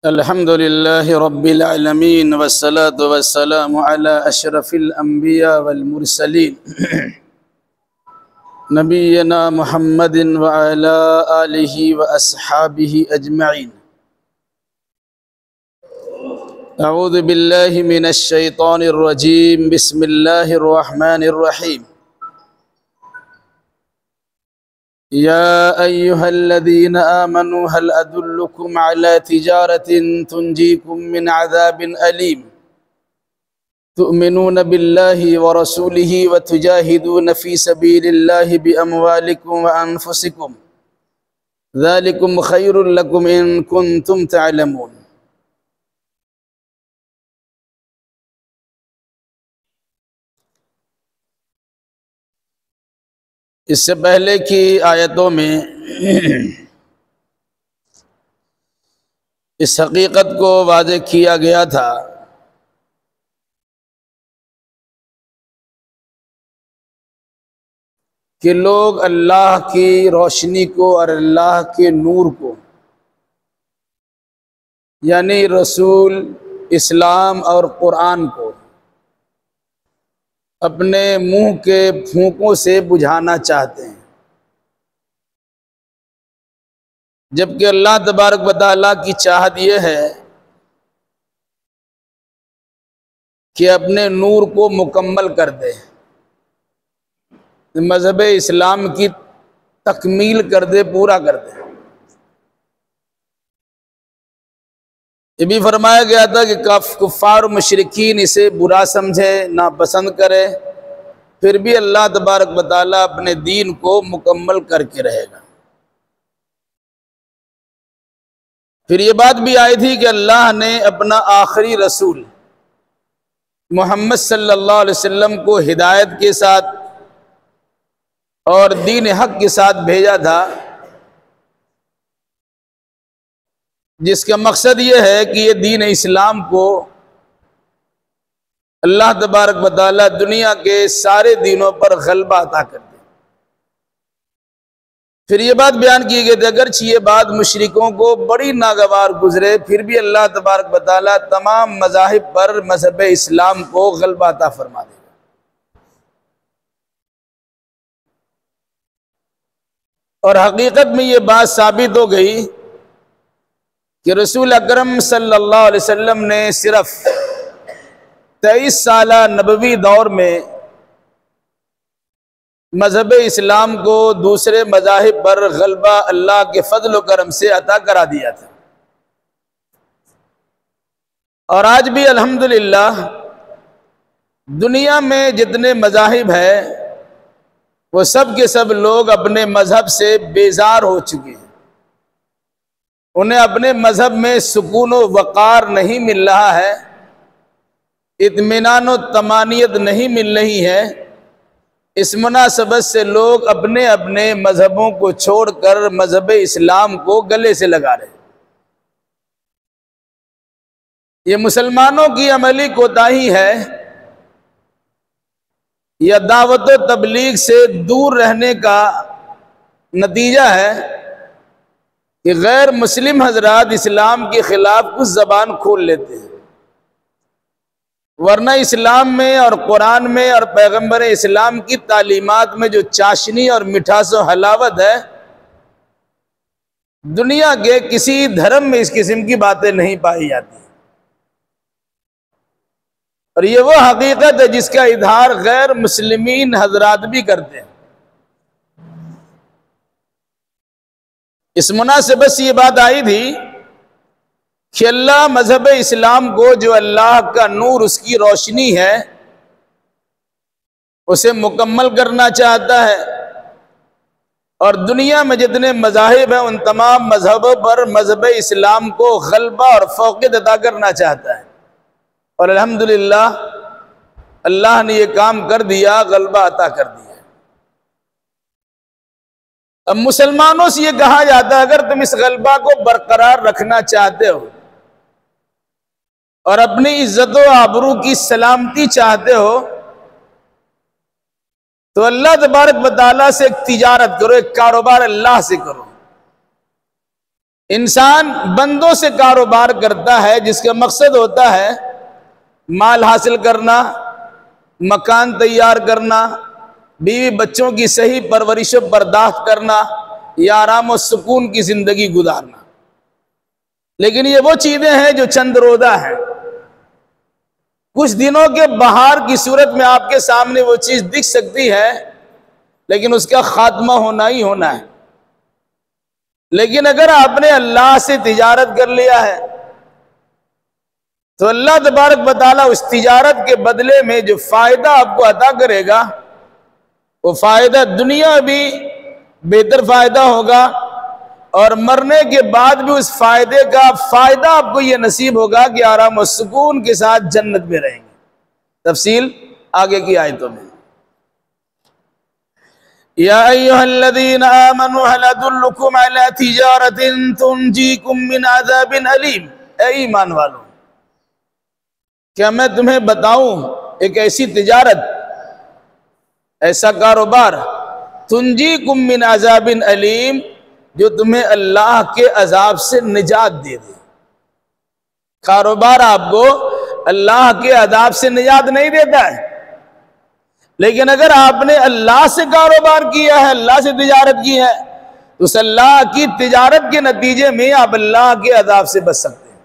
अल्हम्दुलिल्लाहि रब्बिल आलमीन वस्सलातु वस्सलामु अला अशरफिल अंबिया वल मुरसलीन नबियना मुहम्मदिन व अला आलिहि व अस्हाबिहि अजमईन। अऊज़ु बिल्लाहि मिनश शैतानिर रजीम। बिस्मिल्लाहिर रहमानिर रहीम। या अय्युहल्लज़ीना आमनू हल अदुल्लुकुम अला तिजारतिन तुंजीकुम मिन अज़ाबिन अलीम तुअमिनून बिल्लाहि व रसूलिहि व तुजाहिदून फ़ी सबीलिल्लाहि बिअमवालिकुम व अनफुसिकुम ज़ालिकुम खैरुल लकुम इन कुंतुम तअलमून। इससे पहले की आयतों में इस हकीकत को वाज़ेह किया गया था कि लोग अल्लाह की रोशनी को और अल्लाह के नूर को, यानी रसूल, इस्लाम और कुरान को अपने मुंह के फूंकों से बुझाना चाहते हैं, जबकि अल्लाह तबारक व तआला की चाहत यह है कि अपने नूर को मुकम्मल कर दे, मज़हब इस्लाम की तकमील कर दे, पूरा कर दे। ये भी फरमाया गया था कि कुफ़ार मुशरिकीन इसे बुरा समझे, नापसंद करे, फिर भी अल्लाह तबारक व तआला अपने दीन को मुकम्मल करके रहेगा। फिर ये बात भी आई थी कि अल्लाह ने अपना आखिरी रसूल मोहम्मद सल्लल्लाहु अलैहि वसल्लम को हिदायत के साथ और दीन हक के साथ भेजा था, जिसका मकसद ये है कि ये दीन इस्लाम को अल्लाह तबारक व तआला दुनिया के सारे दीनों पर गलबा अता कर दे। फिर ये बात बयान की गई थी, अगरचे ये बात मुशरिकों को बड़ी नागवार गुजरे, फिर भी अल्लाह तबारक व तआला तमाम मज़ाहिब पर मज़हब इस्लाम को गलबा अता फरमा देगा। और हकीकत में ये बात साबित हो गई कि रसूल अकरम सल्लल्लाहु अलैहि वसल्लम ने सिर्फ 23 साला नबवी दौर में मज़हब इस्लाम को दूसरे मज़ाहिब पर गलबा अल्लाह के फजल व करम से अता करा दिया था। और आज भी अल्हम्दुलिल्लाह दुनिया में जितने मज़ाहिब है वो सब के सब लोग अपने मज़हब से बेजार हो चुके हैं। उन्हें अपने मज़हब में सुकून व वक़ार नहीं मिल रहा है, इत्मीनान व तमानियत नहीं मिल रही है। इस मुनासबत से लोग अपने अपने मज़हबों को छोड़कर मज़हब इस्लाम को गले से लगा रहे। ये मुसलमानों की अमली कोताही है या दावत व तबलीग से दूर रहने का नतीजा है कि गैर मुस्लिम हजरात इस्लाम के खिलाफ कुछ ज़बान खोल लेते हैं, वरना इस्लाम में और कुरान में और पैगंबर इस्लाम की तालीमात में जो चाशनी और मिठास और हलावत है, दुनिया के किसी धर्म में इस किस्म की बातें नहीं पाई जाती। और ये वो हकीकत है जिसका इजहार गैर मुस्लिमीन हजरात भी करते हैं। इस मुनासिबत से ये बात आई थी कि अल्लाह मजहब इस्लाम को, जो अल्लाह का नूर, उसकी रोशनी है, उसे मुकम्मल करना चाहता है। और दुनिया में जितने मज़ाहिब हैं उन तमाम मजहबों पर मजहब इस्लाम को गलबा और फौक़ियत अता करना चाहता है। और अल्हम्दुलिल्लाह अल्लाह ने यह काम कर दिया, गलबा अता कर दिया। अब मुसलमानों से यह कहा जाता है, अगर तुम इस गलबा को बरकरार रखना चाहते हो और अपनी इज्जत व आबरू की सलामती चाहते हो, तो अल्लाह तबारक व तआला से एक तिजारत करो, एक कारोबार अल्लाह से करो। इंसान बंदों से कारोबार करता है जिसका मकसद होता है माल हासिल करना, मकान तैयार करना, बीवी बच्चों की सही परवरिश बर्दाश्त करना या आराम और सुकून की जिंदगी गुजारना। लेकिन ये वो चीजें हैं जो चंद रोज़ा हैं। कुछ दिनों के बहार की सूरत में आपके सामने वो चीज दिख सकती है, लेकिन उसका खात्मा होना ही होना है। लेकिन अगर आपने अल्लाह से तिजारत कर लिया है तो अल्लाह तबारक व तआला उस तिजारत के बदले में जो फायदा आपको अता करेगा, वो फायदा दुनिया भी बेहतर फायदा होगा और मरने के बाद भी उस फायदे का फायदा आपको यह नसीब होगा कि आराम और सुकून के साथ जन्नत में रहेंगे। तफसील आगे की आयतों में। या अय्युहल्लज़ीना आमनू हल अदुल्लुकुम अला तिजारतिन तुंजीकुम मिन अज़ाबिन अलीम। ऐ ईमान वालों, क्या मैं तुम्हें बताऊं एक ऐसी तिजारत, ऐसा कारोबार, तुंजीकुम मिन अज़ाबिन अलीम, जो तुम्हें अल्लाह के अजाब से निजात दे दे। कारोबार आपको अल्लाह के अजाब से निजात नहीं देता है, लेकिन अगर आपने अल्लाह से कारोबार किया है, अल्लाह से तिजारत की है, तो उस अल्लाह की तिजारत के नतीजे में आप अल्लाह के अजाब से बच सकते हैं।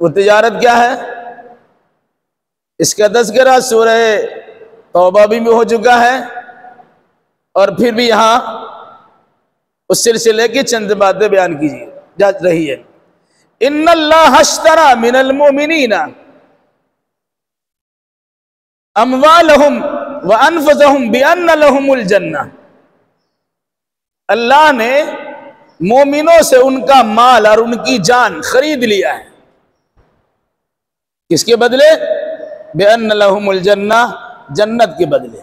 वो तिजारत क्या है, इसका तज़किरा सूरह तौबा भी हो चुका है और फिर भी यहां उस सिलसिले की चंद बातें बयान कीजिए जा रही है। इन्नल्लाह अश्तरा मिनल मुमिनीना अमवालहुम व अनफुसहुम बिअन्न लहुमुल जन्नह। अल्लाह ने मोमिनों से उनका माल और उनकी जान खरीद लिया है। किसके बदले? बिअन्न लहुमुल जन्नह, जन्नत के बदले।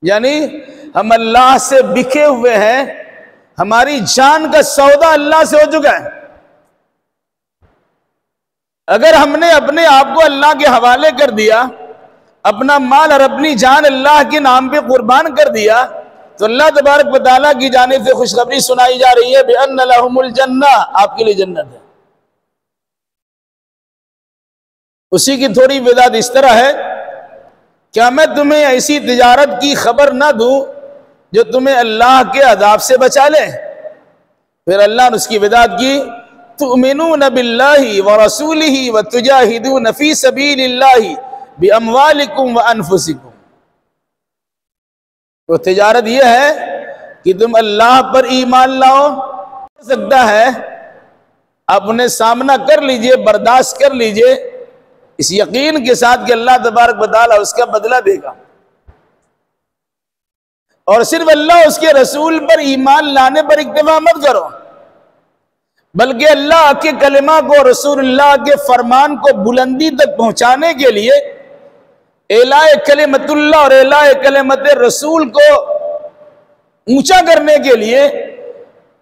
यानी हम अल्लाह से बिके हुए हैं, हमारी जान का सौदा अल्लाह से हो चुका है। अगर हमने अपने आप को अल्लाह के हवाले कर दिया, अपना माल और अपनी जान अल्लाह के नाम पे कुर्बान कर दिया, तो अल्लाह तबारक व तआला की जानिब से खुशखबरी सुनाई जा रही है, बिअन्न लहुमुल जन्नह, आपके लिए जन्नत है। उसी की थोड़ी विदात इस तरह है, क्या मैं तुम्हें ऐसी तिजारत की खबर ना दूं जो तुम्हें अल्लाह के अजाब से बचा ले? फिर अल्लाह ने उसकी विदात की, तुमिनून बिल्लाहि व रसूलिहि व तुजाहिदून फी सबीलिल्लाहि बिअमवालिकुम व अनफुसिकुम। तो तिजारत यह है कि तुम अल्लाह पर ईमान लाओ। हो सकता है अपने सामना कर लीजिए, बर्दाश्त कर लीजिए, इस यकीन के साथ कि अल्लाह तबारक व तआला उसका बदला देगा। और सिर्फ अल्लाह उसके रसूल पर ईमान लाने पर इक्तफा मत करो, बल्कि अल्लाह के कलिमा को, रसूलुल्लाह के फरमान को बुलंदी तक पहुंचाने के लिए, एलाए कलिमतुल्लाह और एलाए कलिमत रसूल को ऊंचा करने के लिए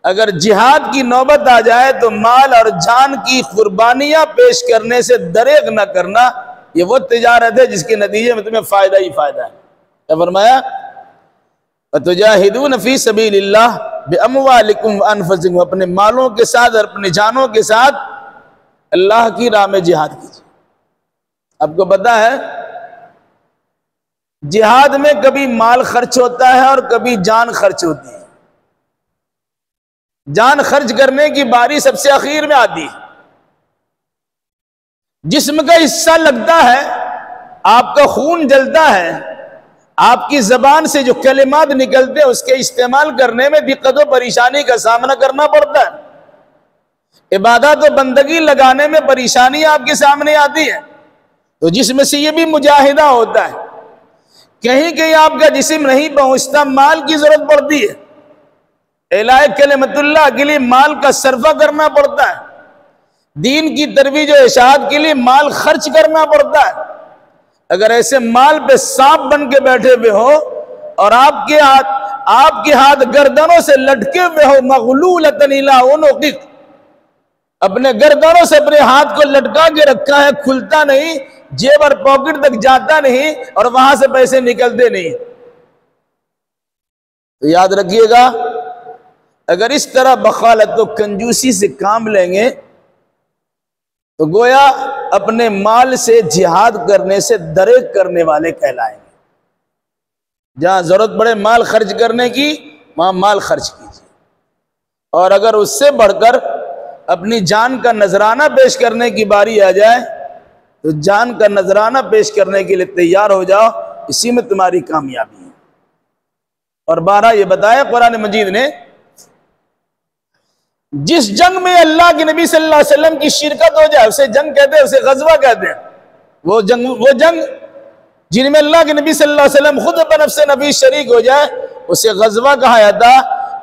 अगर जिहाद की नौबत आ जाए तो माल और जान की कुर्बानियां पेश करने से दरेग न करना। ये वो तिजारत है जिसके नतीजे में तुम्हें फायदा ही फायदा है। क्या फरमाया? तुजाहिदून फी सबीलिल्लाह बिअमवालिकुम व अनफुसिकुम, अपने मालों के साथ और अपनी जानों के साथ अल्लाह की राह में जिहाद कीजिए। आपको पता है जिहाद में कभी माल खर्च होता है और कभी जान खर्च होती है। जान खर्च करने की बारी सबसे आखिर में आती है। जिस्म का हिस्सा लगता है, आपका खून जलता है, आपकी जबान से जो कलिमात निकलते हैं उसके इस्तेमाल करने में दिक्कत और परेशानी का सामना करना पड़ता है। इबादत और बंदगी लगाने में परेशानी आपके सामने आती है। तो जिस्म से ये भी मुजाहिदा होता है, कहीं कहीं आपका जिस्म नहीं पहुंचता, माल की जरूरत पड़ती है। एलाए कलिमतुल्लाह के लिए माल का सरफा करना पड़ता है, दीन की तरवीज और इशाअत के लिए माल खर्च करना पड़ता है। अगर ऐसे माल पे सांप बन के बैठे हुए हो और आपके हाथ गर्दनों से लटके हुए हो, मगलूलतन इला उनुक़िक, अपने गर्दनों से अपने हाथ को लटका के रखा है, खुलता नहीं, जेब और पॉकेट तक जाता नहीं और वहां से पैसे निकलते नहीं, तो याद रखिएगा अगर इस तरह बखालत तो कंजूसी से काम लेंगे तो गोया अपने माल से जिहाद करने से दरेक करने वाले कहलाएंगे। जहां जरूरत पड़े माल खर्च करने की, वहां माल खर्च कीजिए, और अगर उससे बढ़कर अपनी जान का नजराना पेश करने की बारी आ जाए तो जान का नजराना पेश करने के लिए तैयार हो जाओ, इसी में तुम्हारी कामयाबी है। और 12 ये बताया कुरान मजीद ने, जिस जंग में अल्लाह के नबी सल्लल्लाहु अलैहि वसल्लम की शिरकत हो जाए उसे जंग कहते हैं, उसे गजवा कहते हैं। वो जंग जिनमें अल्लाह के नबी सल्लल्लाहु अलैहि वसल्लम खुद बनफ्से नबी शरीक हो जाए उसे गजवा कहा जाता,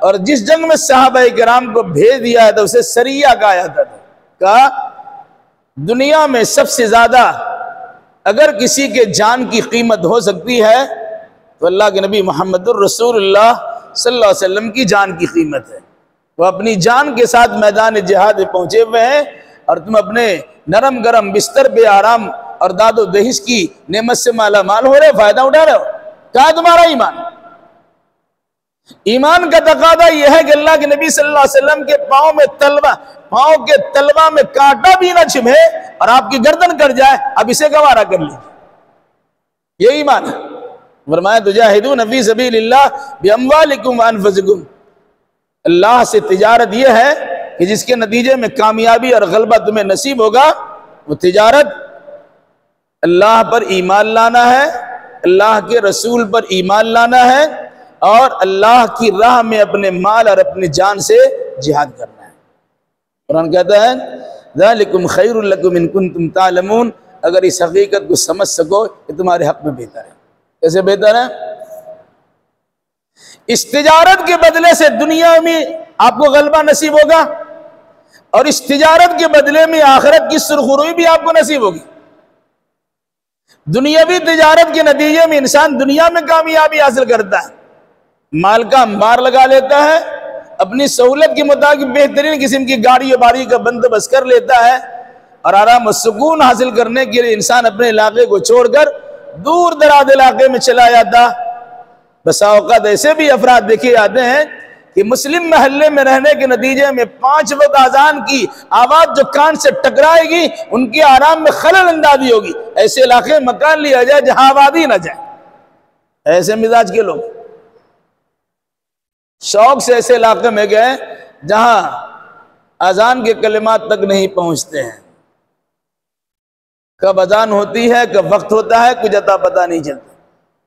और जिस जंग में सहाबाए किराम को भेज दिया है तो उसे सरिया कहा जाता था। कहा दुनिया में सबसे ज्यादा अगर किसी के जान की कीमत हो सकती है तो अल्लाह के नबी मुहम्मदुर रसूलुल्लाह सल्लल्लाहु अलैहि वसल्लम की जान की कीमत है। वो अपनी जान के साथ मैदान जिहाद में पहुंचे हुए हैं और तुम अपने नरम गरम बिस्तर पे आराम और दादो दहिश की नेमत से माला माल हो रहे हो, फायदा उठा रहे हो। कहा तुम्हारा ईमान? ईमान का तकादा यह है कि अल्लाह के नबी सल्लल्लाहु अलैहि वसल्लम के पांव के तलवा में कांटा भी ना छिपे और आपकी गर्दन कट जाए, अब इसे गवारा कर लीजिए। ये ईमान है। फरमाया तुजाहिदून फी सबीलिल्लाह बिअमवालिकुम व अनफुसिकुम। अल्लाह से तिजारत यह है कि जिसके नतीजे में कामयाबी और गलबा तुम्हें नसीब होगा, वो तिजारत अल्लाह पर ईमान लाना है, अल्लाह के रसूल पर ईमान लाना है और अल्लाह की राह में अपने माल और अपनी जान से जिहाद करना है। कुरान कहता है ज़ालिकुम खैरुल लकुम इन कुंतुम तालमून, अगर इस हकीकत को समझ सको कि तुम्हारे हक में बेहतर है। कैसे बेहतर है? इस तिजारत के बदले से दुनिया में आपको गलबा नसीब होगा और इस तिजारत के बदले में आखिरत की सुरखुरुई भी आपको नसीब होगी। दुनियावी तिजारत के नतीजे में इंसान दुनिया में कामयाबी हासिल करता है, माल का अंबार लगा लेता है, अपनी सहूलत के मुताबिक बेहतरीन किस्म की गाड़ी बाड़ी का बंदोबस्त कर लेता है और आराम और सुकून हासिल करने के लिए इंसान अपने इलाके को छोड़कर दूर दराज इलाके में चला जाता। बसा औकात ऐसे भी अफराद देखे जाते हैं कि मुस्लिम महल्ले में रहने के नतीजे में 5 वक्त अजान की आवाज जो कान से टकराएगी उनके आराम में खलल अंदाजी होगी। ऐसे इलाके में मकान लिया जाए जहां आबादी ना जाए। ऐसे मिजाज के लोग शौक से ऐसे इलाके में गए जहां अजान के कलिमात तक नहीं पहुंचते हैं। कब अजान होती है, कब वक्त होता है, कुछ अता पता नहीं चलता।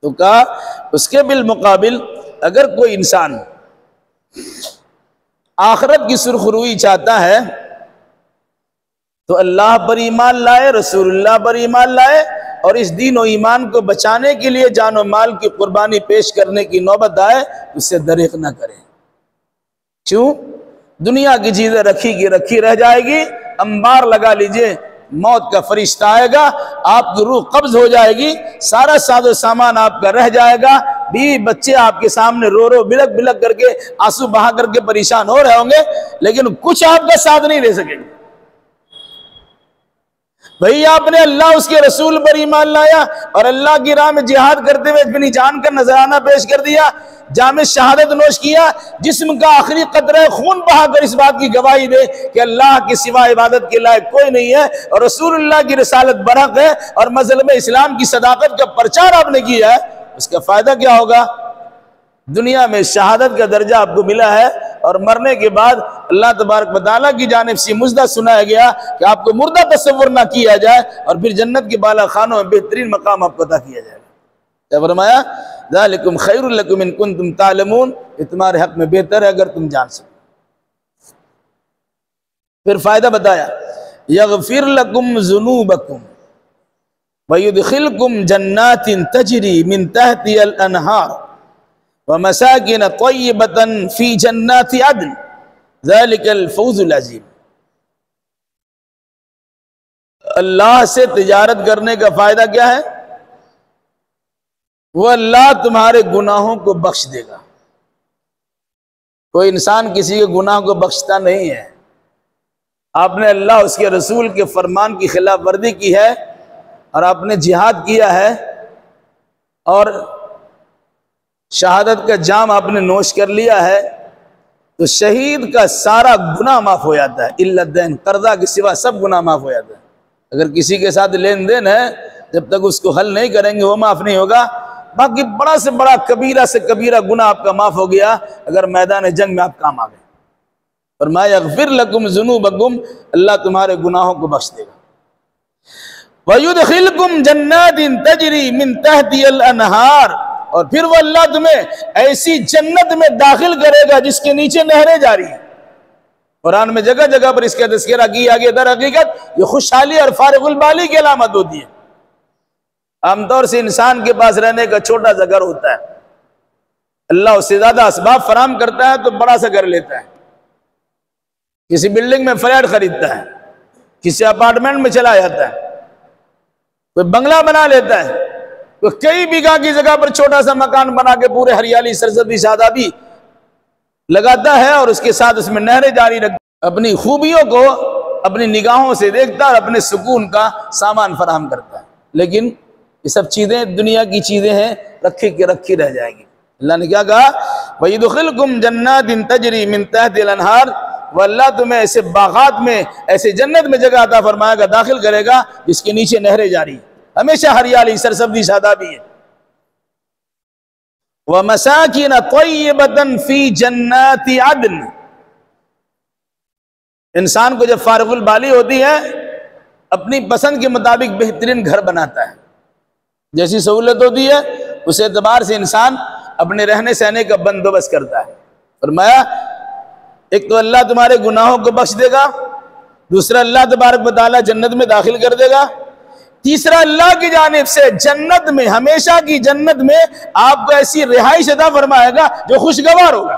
तो कहा उसके बिल मुकाबिल अगर कोई इंसान आखिरत की सुरखरुई चाहता है तो अल्लाह पर ईमान लाए, रसूलुल्लाह पर ईमान लाए और इस दीन और ईमान को बचाने के लिए जान और माल की कुर्बानी पेश करने की नौबत आए उससे दरेक न करें। क्यों? दुनिया की चीजें रखी की रखी रह जाएगी। अंबार लगा लीजिए, मौत का फरिश्ता आएगा, आपकी रूह कब्ज हो जाएगी, सारा साजो सामान आपका रह जाएगा, बीवी बच्चे आपके सामने रो रो बिलक बिलक करके आंसू बहा करके परेशान हो रहे होंगे, लेकिन कुछ आपका साथ नहीं दे सकेंगे। भाई आपने अल्लाह उसके रसूल पर ईमान लाया और अल्लाह की राह में जिहाद करते हुए अपनी जान का नजराना पेश कर दिया, जामे शहादत नोश किया, जिस्म का आखिरी कतरा खून बहाकर इस बात की गवाही दे कि अल्लाह के सिवा इबादत के लायक कोई नहीं है और रसूलुल्लाह की रिसालत बरहक है और मजहब इस्लाम की सदाकत का प्रचार आपने किया है, उसका फायदा क्या होगा? दुनिया में शहादत का दर्जा आपको मिला है और मरने के बाद अल्लाह तबारक व तआला की जानिब से मुजदा सुनाया गया कि आपको मुर्दा तस्वुर ना किया जाए और फिर जन्नत के बाला खानों में बेहतरीन मकाम आपको अता किया जाएगा। क्या फरमाया? ज़ालिकुम खैरुल लकुम इन कुंतुम तालमून, ये तुम्हारे हक में बेहतर है अगर तुम जान सको। फिर फायदा बताया, यगफिर लकुम ज़ुनूबकुम व युदखिलकुम जन्नातिन तजरी मिन तहतिहल अनहार व मसाकिन तय्यबतन फी जन्नाति अदन ज़ालिकल फौज़ुल अज़ीम। अल्लाह से तिजारत करने का फायदा क्या है? वो अल्लाह तुम्हारे गुनाहों को बख्श देगा। कोई इंसान किसी के गुनाह को बख्शता नहीं है। आपने अल्लाह उसके रसूल के फरमान की खिलाफ वर्जी की है और आपने जिहाद किया है और शहादत का जाम आपने नोश कर लिया है, तो शहीद का सारा गुनाह माफ हो जाता है, इल्ला दैन, कर्जा के सिवा सब गुनाह माफ हो जाता है। अगर किसी के साथ लेन देन है, जब तक उसको हल नहीं करेंगे वो माफ नहीं होगा। बाकी बड़ा से बड़ा कबीरा से कबीरा गुनाह आपका माफ हो गया अगर मैदान जंग में आप काम आ गए। फरमाया यग़फिर लकुम ज़ुनूबकुम, अल्लाह तुम्हारे गुनाहों को बख्श देगा। वयुदखिलकुम जन्नातिन तजरी मिन तहतिहल अनहार, और फिर वो अल्लाह तुम्हें ऐसी जन्नत में दाखिल करेगा जिसके नीचे नहरें जारी हैं। कुरान में जगह जगह पर इसका तज़किरा किया गया। दर हकीकत ये खुशहाली और फारिगुल बाली की अलामत होती है। आमतौर से इंसान के पास रहने का छोटा सा घर होता है, अल्लाह उससे ज्यादा असबाब फराम करता है तो बड़ा सा घर लेता है। किसी बिल्डिंग में फ्लैट खरीदता है, किसी अपार्टमेंट में चला जाता है, कोई बंगला बना लेता है, तो कई बीघा की जगह पर छोटा सा मकान बना के पूरे हरियाली सरसब्ज़ी शादाबी लगाता है और उसके साथ उसमें नहरें जारी रख, अपनी खूबियों को अपनी निगाहों से देखता है और अपने सुकून का सामान फराहम करता है। लेकिन ये सब चीजें दुनिया की चीजें हैं, रखी के रखी रह जाएंगी। अल्लाह ने क्या कहा, वयुदखिलकुम जन्नातिन तजरी मिन तहतिहल अनहार, वह अल्लाह तुम्हें ऐसे बागात में, ऐसे जन्नत में जगह अता फरमाएगा, दाखिल करेगा जिसके नीचे नहरें जारी, हमेशा हरियाली सरसब्ज़ी शादाबी है। व मसाकिन तय्यबतन फी जन्नाति अदन, इंसान को जब फारिगुल बाली होती है अपनी पसंद के मुताबिक बेहतरीन घर बनाता है, जैसी सहूलत होती है उस एतबार से इंसान अपने रहने सहने का बंदोबस्त करता है। फरमाया एक तो अल्लाह तुम्हारे गुनाहों को बख्श देगा, दूसरा अल्लाह तबारक व तआला जन्नत में दाखिल कर देगा, तीसरा अल्लाह की जानिब से जन्नत में, हमेशा की जन्नत में आपको ऐसी रिहाइश अता फरमाएगा जो खुशगवार होगा।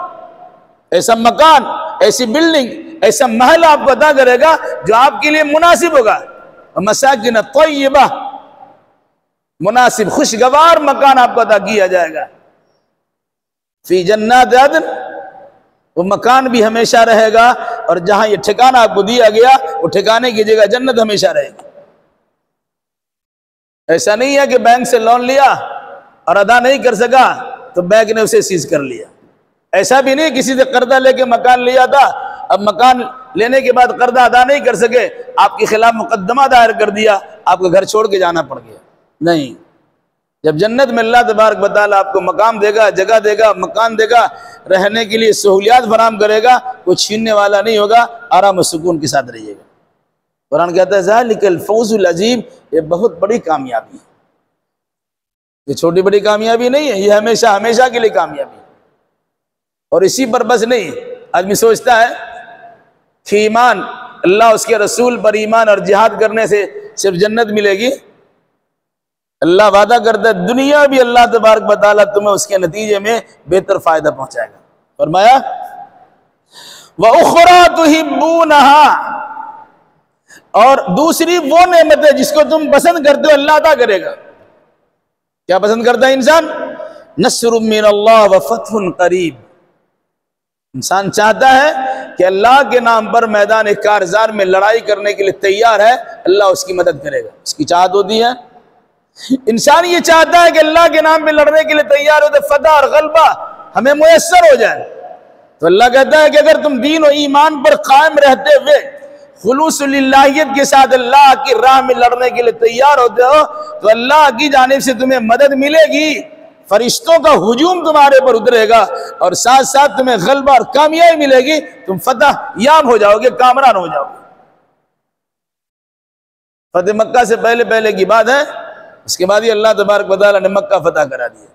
ऐसा मकान, ऐसी बिल्डिंग, ऐसा महल आपको अता करेगा जो आपके लिए मुनासिब होगा। मसाकिन तय्यबा, मुनासिब खुशगवार मकान आपको अता किया जाएगा। फी जन्नात अदन, वो मकान भी हमेशा रहेगा, और जहां ये ठिकाना आपको दिया गया वो ठिकाने की जगह जन्नत हमेशा रहेगी। ऐसा नहीं है कि बैंक से लोन लिया और अदा नहीं कर सका तो बैंक ने उसे सीज कर लिया। ऐसा भी नहीं, किसी से कर्जा लेके मकान लिया था, अब मकान लेने के बाद कर्जा अदा नहीं कर सके, आपके खिलाफ मुकदमा दायर कर दिया, आपको घर छोड़ के जाना पड़ गया। नहीं, जब जन्नत में अल्लाह तबारक व तआला आपको मकाम देगा, जगह देगा, मकान देगा, रहने के लिए सहूलियात फराम करेगा, कोई छीनने वाला नहीं होगा, आराम और सुकून के साथ रहिएगा। कुरान कहता है ज़ालिकल फौजुल अज़ीम, ये बहुत बड़ी कामयाबी है, ये छोटी बड़ी कामयाबी नहीं है, ये हमेशा हमेशा के लिए कामयाबी है। और इसी पर बस नहीं, आदमी सोचता है कि ईमान, अल्लाह उसके रसूल पर ईमान और जिहाद करने से सिर्फ जन्नत मिलेगी। अल्लाह वादा करता है दुनिया भी अल्लाह तबारक व तआला तुम्हें उसके नतीजे में बेहतर फायदा पहुंचाएगा। फरमाया व उखरा तुहिब्बूनहा, और दूसरी वो नेमत है जिसको तुम पसंद करते हो अल्लाह अता करेगा। क्या पसंद करता है इंसान? नस्रुम मिनल्लाह व फतहुन करीब, इंसान चाहता है कि अल्लाह के नाम पर मैदान कारजार में लड़ाई करने के लिए तैयार है, अल्लाह उसकी मदद करेगा, उसकी चाहत होती है। इंसान ये चाहता है कि अल्लाह के नाम पे लड़ने के लिए तैयार हो तो फतह और गलबा हमें मुयस्सर हो जाए। तो अल्लाह कहता है कि अगर तुम दीन और ईमान पर कायम रहते हुए खुलूसुलिल्लाहियत के साथ अल्लाह की राह में लड़ने के लिए तैयार होते हो तो अल्लाह की जानिब से तुम्हें मदद मिलेगी, फरिश्तों का हुजूम तुम्हारे पर उतरेगा और साथ साथ तुम्हें गलबा और कामयाबी मिलेगी, तुम फतह याब हो जाओगे, कामरान हो जाओगे। फतेह मक्का से पहले पहले की बात है, उसके बाद ही अल्लाह तबारक व तआला ने मक्का फतह करा दिया।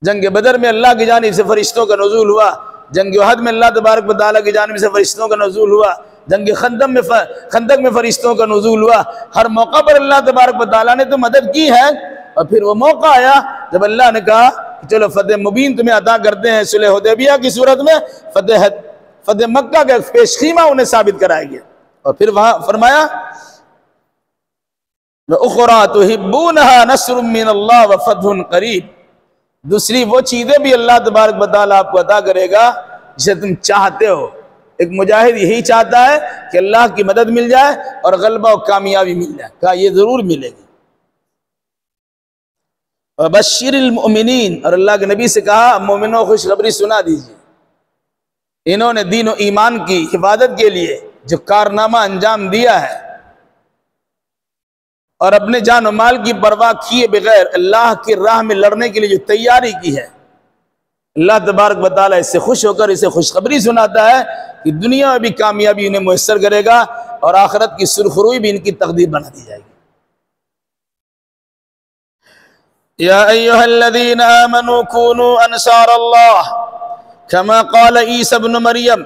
जंग बदर में अल्लाह की जानिब से फरिश्तों का नुज़ूल हुआ, जंग उहद में अल्लाह तबारक व तआला की जानिब से फरिश्तों का नुज़ूल हुआ, जंग खंदक में फरिश्तों का नुज़ूल हुआ। हर मौका पर अल्लाह तबारक व तआला ने तो मदद की है। और फिर वो मौका आया जब अल्लाह ने कहा कि चलो फतेह मुबीन तुम्हें अता करते हैं, सुलह हुदैबिया की सूरत में फतेह मक्का का पेशखीमा उन्हें साबित कराया गया। और फिर वहां फरमाया उखरा तुहिब्बूनहा नस्रुम मिनल्लाह व फतहुन करीब, दूसरी वो चीजें भी अल्लाह तबारक व तआला आपको अता करेगा जिसे तुम चाहते हो। एक मुजाहिद यही चाहता है कि अल्लाह की मदद मिल जाए और गलबा और कामयाबी मिल जाए, कहा ये जरूर मिलेगी। बश्शिरिल मुमिनीन, और अल्लाह के नबी से कहा मोमिनों खुशखबरी सुना दीजिए। इन्होंने दीन और ईमान की हिफाजत के लिए जो कारनामा अंजाम दिया है और अपने जान और माल की परवाह किए बगैर अल्लाह की राह में लड़ने के लिए जो तैयारी की है, अल्लाह तबारक व तआला इससे खुश होकर इसे खुशखबरी सुनाता है कि दुनिया में भी कामयाबी इन्हें मुयस्सर करेगा और आखिरत की सुरखरुई भी इनकी तकदीर बना दी जाएगी। या अय्युहल्लज़ीना आमनू कूनू अंसारल्लाह कमा क़ाल ईसा इब्न मरियम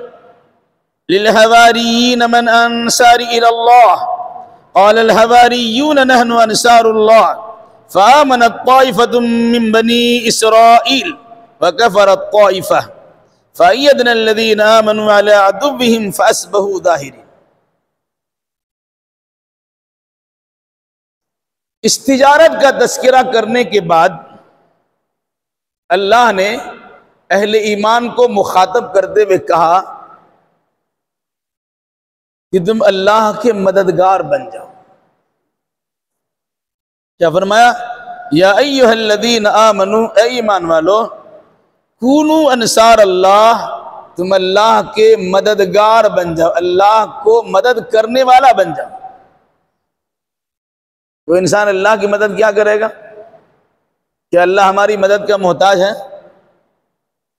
लिल हवारिय्यीन मन अंसारी इलल्लाह क़ालल हवारिय्यून नहनु अंसारुल्लाह फ़आमनत ताइफ़तुम मिन बनी इसराईल वकफ़रत ताइफ़ा फ़अय्यदनल्लज़ीना आमनू अला अदुव्विहिम फ़अस्बहू ज़ाहिरीन। इस तिजारत का तज़किरा करने के बाद अल्लाह ने अहले ईमान को मुखातब करते हुए कहा कि तुम अल्लाह के मददगार बन जाओ। क्या फरमाया? या अय्युहल्लज़ीना आमनू, ऐ ईमान वालो, कूनू अंसार अल्लाह, तुम अल्लाह के मददगार बन जाओ, अल्लाह को मदद करने वाला बन जाओ। तो इंसान अल्लाह की मदद क्या करेगा? क्या अल्लाह हमारी मदद का मोहताज है?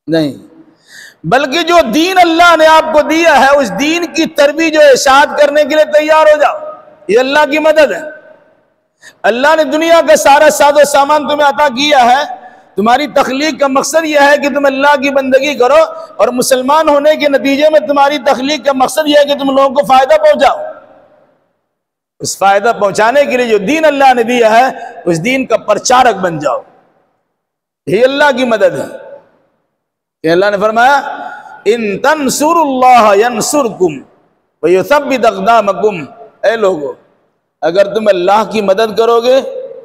नहीं, बल्कि जो दीन अल्लाह ने आपको दिया है उस दीन की तरबीज और इशाअत करने के लिए तैयार हो जाओ। ये अल्लाह की मदद है। अल्लाह ने दुनिया का सारा साजो सामान तुम्हें अता किया है। तुम्हारी तख्लीक का मकसद यह है कि तुम अल्लाह की बंदगी करो और मुसलमान होने के नतीजे में तुम्हारी तख्लीक का मकसद यह है कि तुम लोगों को फायदा पहुंचाओ। उस फायदा पहुंचाने के लिए जो दीन अल्लाह ने दिया है उस दीन का प्रचारक बन जाओ। यही अल्लाह की मदद है। अल्लाह ने फरमाया इन तंसुरुल्लाह यंसुरकुम व युथब्बित अक़दामकुम। ऐ लोगो, अगर तुम अल्लाह की मदद करोगे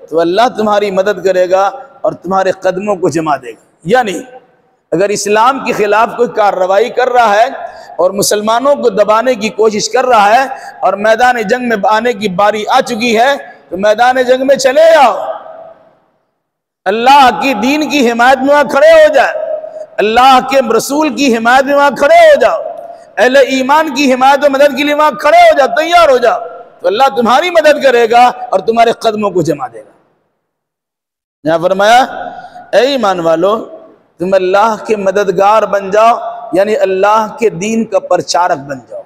तो अल्लाह तुम्हारी मदद करेगा और तुम्हारे कदमों को जमा देगा। यानी अगर इस्लाम के खिलाफ कोई कार्रवाई कर रहा है और मुसलमानों को दबाने की कोशिश कर रहा है और मैदान जंग में आने की बारी आ चुकी है तो मैदान जंग में चले जाओ, अल्लाह की दीन की हिमायत में वहां खड़े हो जाए, अल्लाह के रसूल की हिमायत में वहां खड़े हो जाओ, अहले ईमान की हिमायत और मदद के लिए वहां खड़े हो जाओ, तैयार हो जाओ, तो अल्लाह तुम्हारी मदद करेगा और तुम्हारे कदमों को जमा देगा। यहां फरमाया ऐ ईमान वालो, तुम अल्लाह के मददगार बन जाओ, यानी अल्लाह के दीन का प्रचारक बन जाओ।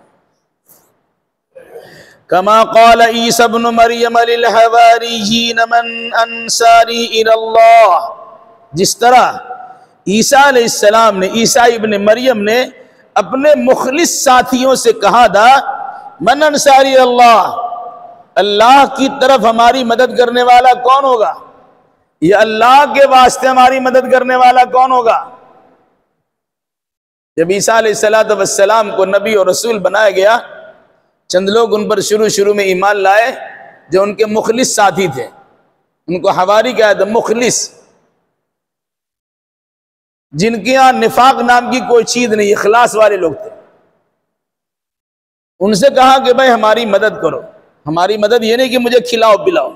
कमा क़ाल ईसा इब्न मरियम लिल हवारिय्यीन मन अंसारी इलल्लाह, जिस तरह ईसा अलैहिस्सलाम ने, ईसा इब्न मरियम ने अपने मुखलिस साथियों से कहा था मन अंसारी अल्लाह, अल्लाह की तरफ हमारी मदद करने वाला कौन होगा, या अल्लाह के वास्ते हमारी मदद करने वाला कौन होगा। जब ईसा अलैहिस्सलाम को नबी और रसूल बनाया गया, चंद लोग उन पर शुरू में ईमान लाए जो उनके मुखलिस साथी थे। उनको हवारी कहा था, मुखलिस, जिनके यहां निफाक नाम की कोई चीज नहीं, इखलास वाले लोग थे। उनसे कहा कि भाई हमारी मदद करो। हमारी मदद ये नहीं कि मुझे खिलाओ पिलाओ,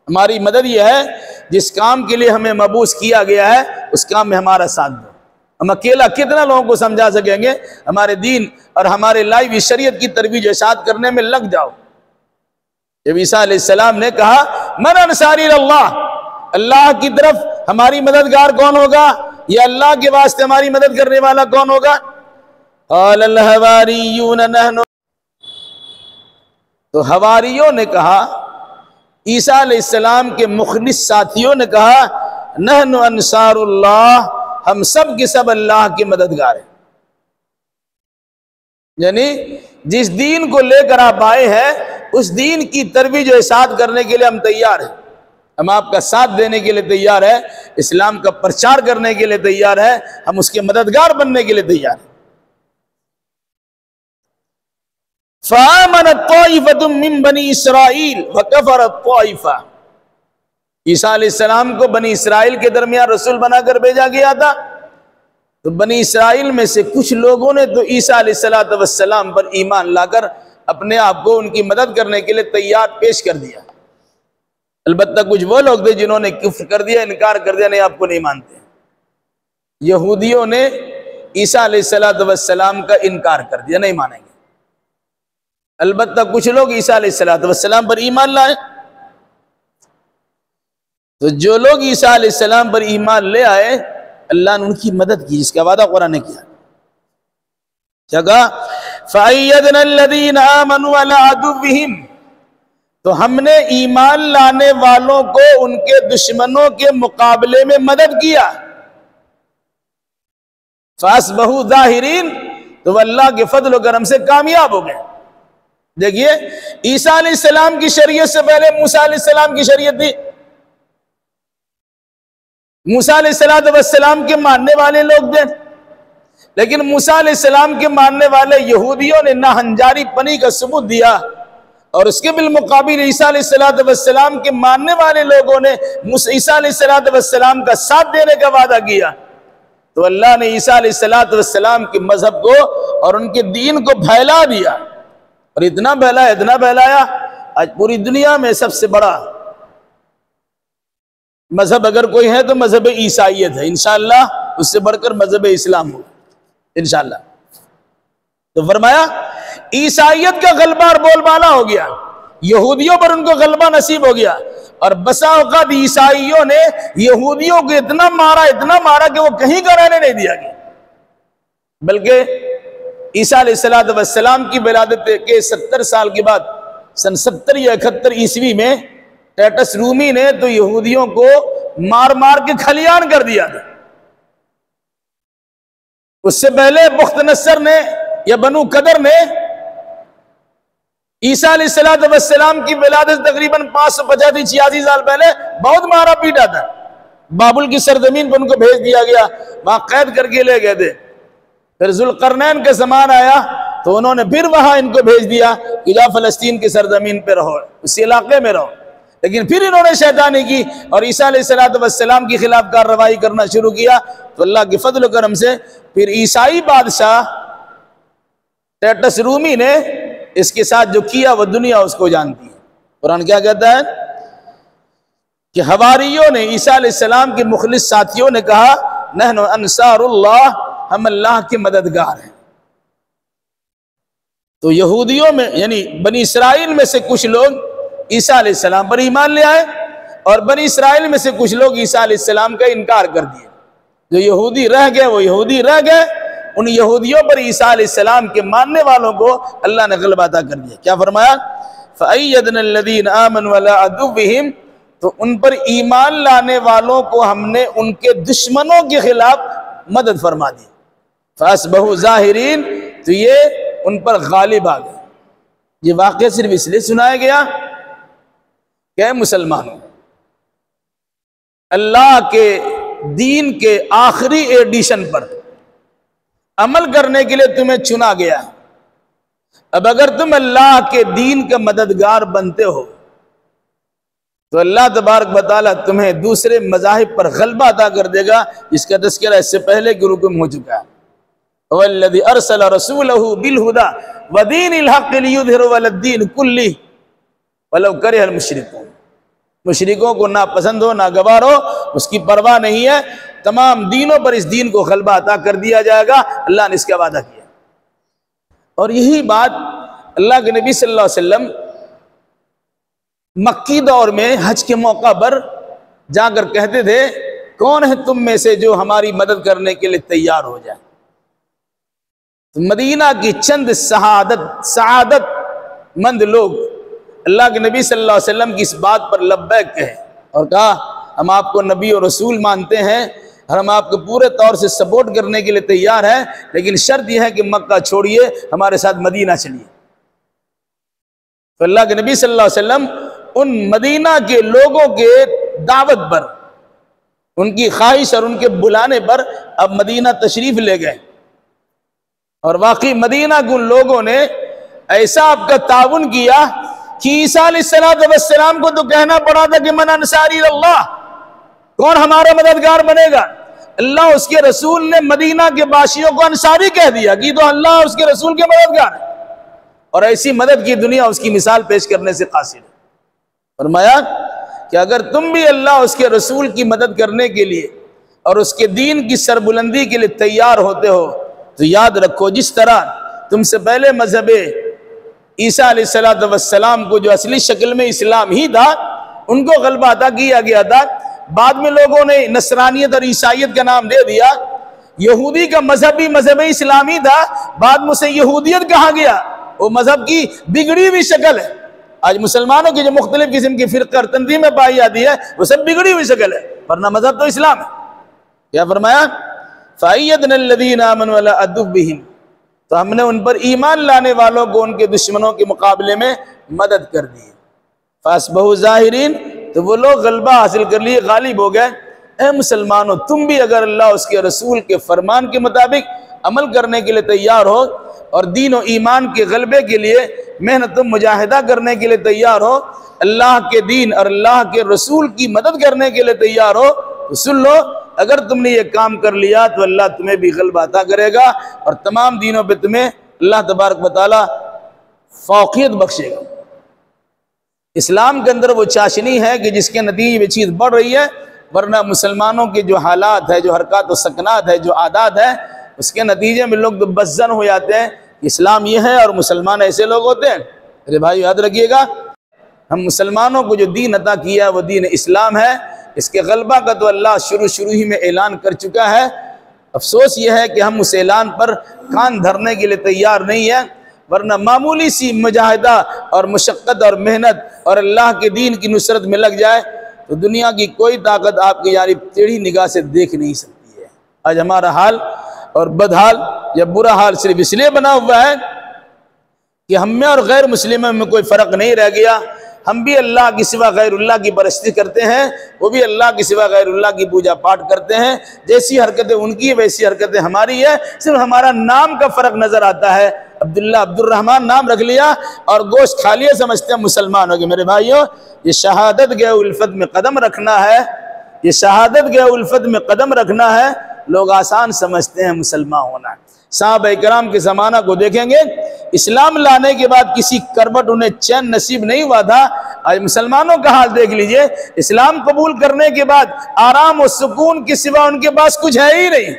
हमारी मदद ये है जिस काम के लिए हमें मबूस किया गया है उस काम में हमारा साथ दो। हम अकेला कितना लोगों को समझा सकेंगे? हमारे दीन और हमारे लाइव शरीयत की तरबीज इशाअत करने में लग जाओ। जब ईसा अलैहिस्सलाम ने कहा मन अंसारी अल्लाह, अल्लाह की तरफ हमारी मददगार कौन होगा, या अल्लाह के वास्ते हमारी मदद करने वाला कौन होगा? क़ालल हवारिय्यून नहनु, तो हवारियों ने कहा, ईसा अलैहिस्सलाम के मुखलिस साथियों ने कहा नहनु अंसारुल्लाह, हम सब के सब अल्लाह के मददगार हैं। यानी जिस दीन को लेकर आप आए हैं उस दीन की तरबीज और इशाअत करने के लिए हम तैयार हैं। हम आपका साथ देने के लिए तैयार है, इस्लाम का प्रचार करने के लिए तैयार है, हम उसके मददगार बनने के लिए तैयार हैं। फ़आमनत ताइफ़तुम मिन बनी इसराईल वकफ़रत ताइफ़ा, ईसा अलैहिस्सलाम को बनी इसराइल के दरमियान रसूल बनाकर भेजा गया था। तो बनी इसराइल में से कुछ लोगों ने तो ईसा अलैहिस्सलाम पर ईमान लाकर अपने आप को उनकी मदद करने के लिए तैयार पेश कर दिया। अलबत्ता कुछ वो लोग थे जिन्होंने कुफ्र कर दिया, इनकार कर दिया, नहीं आपको नहीं मानते। यहूदियों ने ईसा अलैहिस्सलाम का इनकार कर दिया, नहीं मानेंगे। अलबत्ता कुछ लोग ईसा अलैहिस्सलाम पर ईमान लाए। तो जो लोग ईसा अलैहिस्सलाम पर ईमान ले आए, अल्लाह ने उनकी मदद की, जिसका वादा कुरान ने किया। क्या कहा? फ़अय्यदना अल्लज़ीना आमनू अला अदुव्विहिम, तो हमने ईमान लाने वालों को उनके दुश्मनों के मुकाबले में मदद किया। फ़अस्बहू ज़ाहिरीन, तो अल्लाह के फजल करम से कामयाब हो गए। देखिए, ईसा अलैहिस्सलाम की शरीयत से पहले मूसा अलैहिस्सलाम की शरीयत थी। मूसा अलैहिस्सलाम के मानने वाले लोग थे, लेकिन मूसा अलैहिस्सलाम के मानने वाले यहूदियों ने नाहंजारी पनी का सबूत दिया, और उसके बिलमुकाबिल ईसा अलैहिस्सलाम के मानने वाले लोगों ने ईसा अलैहिस्सलाम का साथ देने का वादा किया। तो अल्लाह ने ईसा अलैहिस्सलाम के मजहब को और उनके दीन को फैला दिया, और इतना फैलाया, आज पूरी दुनिया में सबसे बड़ा मजहब अगर कोई है तो मजहब ईसाइयत है। इंशाअल्लाह उससे बढ़कर मजहब इस्लाम होगा इंशाअल्लाह। तो फरमाया ईसाइयत का गलबा और बोलबाला हो गया, यहूदियों पर उनको गलबा नसीब हो गया, और बसा औकात ईसाइयों ने यहूदियों को इतना मारा कि वो कहीं का रहने नहीं दिया गया। बल्कि ईसा अलैहिस्सलाम की विलादत के 70 साल के बाद सन 70 या 71 ईस्वी में टाइटस रूमी ने तो यहूदियों को मार मार के खलियान कर दिया था। उससे पहले बुख्तनस्सर ने या बनु कदर ने ईसा अलैहिस्सलाम की विलादत तकरीबन 585-86 साल पहले बहुत मारा पीटा था। बाबुल की सरजमीन पर उनको भेज दिया गया, वहां कैद करके ले गए थे। फिर जुल्करनैन का ज़मान आया तो उन्होंने फिर वहां इनको भेज दिया कि जा फलस्तीन की सरजमीन पे रहो, उस इलाके में रहो। लेकिन फिर इन्होंने शैतानी की और ईसा अलैहिस्सलाम के खिलाफ कार्रवाई करना शुरू किया। तो अल्लाह के फजल करम से फिर ईसाई बादशाह टाइटस रूमी ने इसके साथ जो किया वह दुनिया उसको जानती है। कुरान क्या कहता है कि हवारियों ने, ईसा अलैहिस्सलाम के मुखलिस साथियों ने कहा, नहनु अंसारुल्लाह, हम अल्लाह के मददगार हैं। तो यहूदियों में यानी बनी इसराइल में से कुछ लोग ईसा अलैहिस्सलाम पर ईमान ले आए, और बनी इसराइल में से कुछ लोग ईसा अलैहिस्सलाम का इनकार कर दिए। जो यहूदी रह गए वो यहूदी रह गए, उन यहूदियों पर ईसा अलैहिस्सलाम के मानने वालों को अल्लाह ने गलबा अता कर दिया। क्या फरमाया? फ़अय्यदना अल्लज़ीना आमनू अला अदुव्विहिम, तो उन पर ईमान लाने वालों को हमने उनके दुश्मनों के खिलाफ मदद फरमा दी। फ़अस्बहू ज़ाहिरीन, तो ये उन पर गालिब आ गए। ये वाक़या सिर्फ इसलिए सुनाया गया कि मुसलमानों, अल्लाह के दीन के आखिरी एडिशन पर अमल करने के लिए तुम्हें चुना गया। अब अगर तुम अल्लाह के दीन का मददगार बनते हो तो अल्लाह तबारक व तआला तुम्हें दूसरे मज़ाहिब पर गलबा अता कर देगा, जिसका तज़किरा इससे पहले के रुकू में हो चुका है। वल्लज़ी अरसल रसूलहू बिलहुदा व दीनिल हक़्क़ लियुज़हिरहु अलद्दीन कुल्लिही वलौ करिहल मुशरिकून। मुशरिकों को ना पसंद हो ना गवार हो, उसकी परवाह नहीं है, तमाम दीनों पर इस दीन को गलबा अता कर दिया जाएगा। अल्लाह ने इसका वादा किया। और यही बात अल्लाह के नबी सल्लल्लाहु अलैहि वसल्लम मक्की दौर में हज के मौका पर जाकर कहते थे, कौन है तुम में से जो हमारी मदद करने के लिए तैयार हो जाए। तो मदीना की चंद सआदत मंद लोग अल्लाह के नबी सल्लल्लाहु अलैहि वसल्लम की इस बात पर लब्बैक कहे और कहा, हम आपको नबी और रसूल मानते हैं और हम आपको पूरे तौर से सपोर्ट करने के लिए तैयार हैं, लेकिन शर्त यह है कि मक्का छोड़िए, हमारे साथ मदीना चलिए। तो अल्लाह के नबी सल्लल्लाहु अलैहि वसल्लम उन मदीना के लोगों के दावत पर, उनकी ख्वाहिश और उनके बुलाने पर अब मदीना तशरीफ ले गए। और वाकई मदीना के उन लोगों ने ऐसा आपका ताउन किया कि ईसा अलैहिस्सलाम को तो कहना पड़ा था कि मन अंसारी अल्लाह, कौन हमारा मददगार बनेगा। अल्लाह उसके रसूल ने मदीना के बाशियों को अंसारी कह दिया कि तो अल्लाह उसके रसूल के मददगार है, और ऐसी मदद की दुनिया उसकी मिसाल पेश करने से कासिर है। फरमाया कि अगर तुम भी अल्लाह उसके रसूल की मदद करने के लिए और उसके दीन की सरबुलंदी के लिए तैयार होते हो तो याद रखो, जिस तरह तुमसे पहले मजहब ईसा अलैहिस्सलाम को जो असली शक्ल में इस्लाम ही था, उनको गलबा अता किया गया था। बाद में लोगों ने नसरानियत और ईसाइयत का नाम दे दिया। यहूदी का मजहब भी मजहब इस्लामी था, बाद में उसे यहूदियत कहा गया। वो मजहब की बिगड़ी हुई शक्ल है। आज मुसलमानों की जो मुख्तलिफ किस्म की फिरका और तंजीमें पाई जाती है, वो सब बिगड़ी हुई शक्ल है, वरना मजहब तो इस्लाम है। क्या फरमाया? फ़अय्यदनल्लज़ीना आमनू अला अदुव्विहिम, तो हमने उन पर ईमान लाने वालों को उनके दुश्मनों के मुकाबले में मदद कर दी। फ़अस्बहू ज़ाहिरीन, तो वो लोग गलबा हासिल कर लिए, गालिब हो गए। ए मुसलमानों, तुम भी अगर अल्लाह उसके रसूल के फरमान के मुताबिक अमल करने के लिए तैयार हो और दीन और ईमान के गलबे के लिए मेहनत मुजाहिदा करने के लिए तैयार हो, अल्लाह के दीन और अल्लाह के रसूल की मदद करने के लिए तैयार हो, तो सुन लो, अगर तुमने ये काम कर लिया तो अल्लाह तुम्हें भी गलबा अता करेगा और तमाम दीनों पे तुम्हें अल्लाह तबारक व तआला फौकियत बख्शेगा। इस्लाम के अंदर वो चाशनी है कि जिसके नतीजे में चीज़ बढ़ रही है, वरना मुसलमानों के जो हालात है, जो हरकत व सकनात है, जो आदात है, उसके नतीजे में लोग तो बज़्ज़न हो जाते हैं। इस्लाम ये है और मुसलमान ऐसे लोग होते हैं। अरे भाई याद रखिएगा, हम मुसलमानों को जो दीन अता किया वो दीन इस्लाम है। इसके गलबा का तो अल्लाह शुरू ही में ऐलान कर चुका है। अफसोस ये है कि हम उस ऐलान पर कान धरने के लिए तैयार नहीं है, वरना मामूली सी मुजाहिदा और मुशक्क़त और मेहनत और अल्लाह के दीन की नुसरत में लग जाए तो दुनिया की कोई ताकत आपकी यानी टेढ़ी निगाह से देख नहीं सकती है। आज हमारा हाल और बदहाल या बुरा हाल सिर्फ इसलिए बना हुआ है कि हम में और गैर मुस्लिमों में कोई फ़र्क नहीं रह गया। हम भी अल्लाह की सिवा गैरुल्लाह की परस्ती करते हैं, वो भी अल्लाह की सिवा गैरुल्लाह की पूजा पाठ करते हैं। जैसी हरकतें उनकी वैसी हरकतें हमारी है, सिर्फ हमारा नाम का फ़र्क नज़र आता है। अब्दुल्ला अब्दुर्रहमान नाम रख लिया और गोश्त खा लिया, समझते हैं मुसलमान हो गए। मेरे भाइयों, ये शहादत के उल्फत में कदम रखना है, ये शहादत के उल्फत में कदम रखना है। लोग आसान समझते हैं मुसलमान होना। सहाबा-ए-किराम के ज़माना को देखेंगे, इस्लाम लाने के बाद किसी करवट उन्हें चैन नसीब नहीं हुआ था। आज मुसलमानों का हाल देख लीजिए, इस्लाम कबूल करने के बाद आराम और सुकून के सिवा उनके पास कुछ है ही नहीं।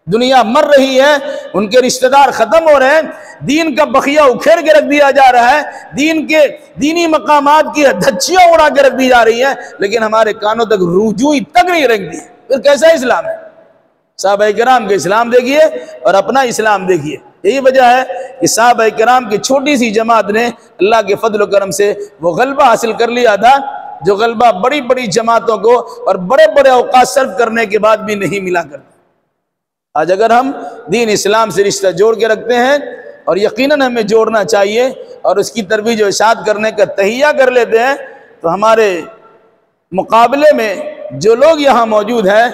दुनिया मर रही है, उनके रिश्तेदार खत्म हो रहे हैं, दीन का बखिया उखेड़ के रख दिया जा रहा है, दीन के दीनी मकामात की धज्जियां उड़ा के रख दी जा रही है, लेकिन हमारे कानों तक रुजूई तक नहीं रख दी। फिर कैसा इस्लाम है? सहाबा-ए-किराम के इस्लाम देखिए और अपना इस्लाम देखिए। यही वजह है कि सहाबा-ए-किराम की छोटी सी जमात ने अल्लाह के फजल व करम से वो गलबा हासिल कर लिया था, जो गलबा बड़ी बड़ी जमातों को और बड़े बड़े औकात सर्व करने के बाद भी नहीं मिला करता। आज अगर हम दीन इस्लाम से रिश्ता जोड़ के रखते हैं, और यकीनन हमें जोड़ना चाहिए, और उसकी तरवीज व इशाअत करने का तहिया कर लेते हैं, तो हमारे मुकाबले में जो लोग यहाँ मौजूद हैं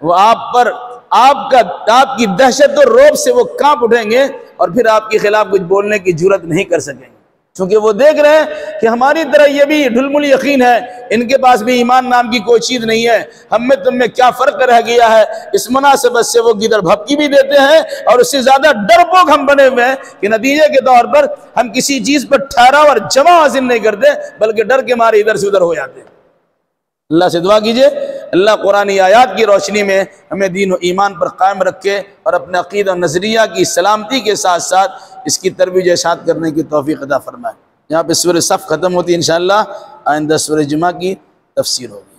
वो आप पर आपकी दहशत और रौब से वो कांप उठेंगे और फिर आपके खिलाफ कुछ बोलने की जुर्रत नहीं कर सकेंगे, क्योंकि वो देख रहे हैं कि हमारी तरह ये भी ढुलमुल यकीन है, इनके पास भी ईमान नाम की कोई चीज़ नहीं है। हम में तुम में क्या फ़र्क रह गया है? इस मुनासिबत से वो गिदर भपकी भी देते हैं और उससे ज़्यादा डरपोक हम बने हुए हैं कि नतीजे के तौर पर हम किसी चीज़ पर ठहराव और जमा हासिल नहीं करते, बल्कि डर के मारे इधर से उधर हो जाते हैं। अल्लाह से दुआ कीजिए, अल्लाह कुरानी आयात की रोशनी में हमें दीन और ईमान पर कायम रखे और अपने अक़ीदा और नज़रिया की सलामती के साथ साथ इसकी तरवीज इशाअत करने की तौफ़ीक़ अता फ़रमाए। यहाँ पे सूरह सफ़ ख़त्म होती है, इंशाअल्लाह आइंदा सूरह जुमा की तफ़सीर होगी।